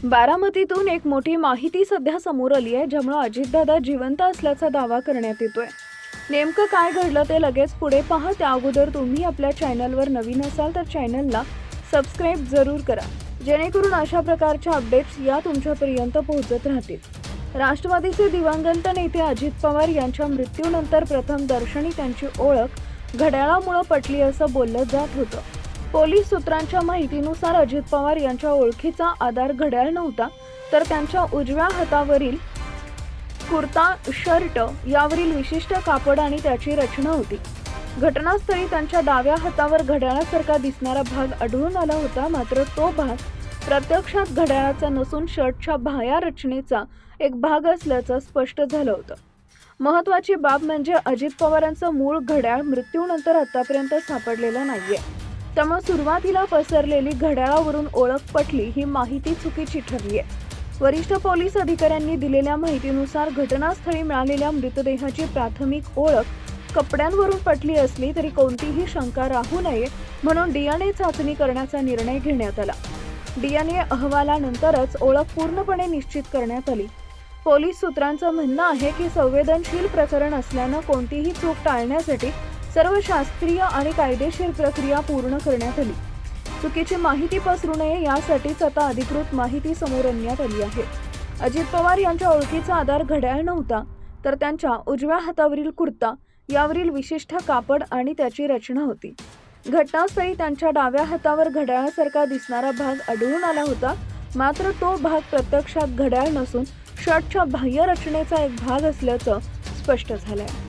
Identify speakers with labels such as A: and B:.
A: बारामतीतून एक मोठी माहिती सध्या समोर आली आहे, ज्यामुळे अजितदादा जिवंत असल्याचा दावा करण्यात येतोय। नेमकं काय घडलं ते लगेच पुढे पहा। त्या अगोदर तुम्ही आपल्या चॅनलवर नवीन असाल तर चॅनलला सबस्क्राइब जरूर करा, जेणेकरून अशा प्रकारच्या अपडेट्स या तुमच्यापर्यंत पोहोचत राहतील। राष्ट्रवादीचे दिवंगत नेते अजित पवार यांच्या मृत्यूनंतर प्रथम दर्शनी त्यांची ओळख घड्याळामुळे पटली असं बोललं जात होतं। पोलीस सूत्रांच्या माहितीनुसार अजित पवार यांच्या ओळखीचा आधार घड्याळ नव्हता, तर त्यांच्या उजव्या हातावरील कुर्ता शर्ट यावरील विशिष्ट कापड आणि त्याची रचना होती। घटनास्थळी त्यांच्या डाव्या हातावर घड्याळासारखा दिसणारा भाग आढळून आला होता, मात्र तो भाग प्रत्यक्षात घड्याळाचा नसून शर्टच्या बाह्य रचनेचा एक भाग असल्याचं स्पष्ट झालं होतं। महत्त्वाची बाब म्हणजे अजित पवारांचं मूळ घड्याळ मृत्यूनंतर आतापर्यंत सापडलेलं नाहीये, त्यामुळे सुरुवातीला पसरलेली घड्याळावरून ओळख पटली ही माहिती चुकीची ठरली आहे। वरिष्ठ पोलीस अधिकाऱ्यांनी दिलेल्या माहितीनुसार घटनास्थळी मिळालेल्या मृतदेहाची प्राथमिक ओळख कपड्यांवरून पटली असली तरी कोणतीही शंका राहू नये म्हणून DNA चाचणी करण्याचा निर्णय घेण्यात आला। DNA अहवालानंतरच ओळख पूर्णपणे निश्चित करण्यात आली। पोलीस सूत्रांचं म्हणणं आहे की संवेदनशील प्रकरण असल्यानं कोणतीही चूक टाळण्यासाठी सर्व शास्त्रीय आणि कायदेशीर प्रक्रिया पूर्ण करण्यात आली। चुकीची माहिती पसरू नये यासाठीच आता अधिकृत माहिती समोर आणण्यात आली आहे। अजित पवार यांच्या ओळखीचा आधार घड्याळ नव्हता, तर त्यांच्या उजव्या हातावरील कुर्ता यावरील विशिष्ट कापड आणि त्याची रचना होती। घटनास्थळी त्यांच्या डाव्या हातावर घड्याळासारखा दिसणारा भाग आढळून आला होता, मात्र तो भाग प्रत्यक्षात घड्याळ नसून शर्टच्या बाह्य रचनेचा एक भाग असल्याचं स्पष्ट झालंय।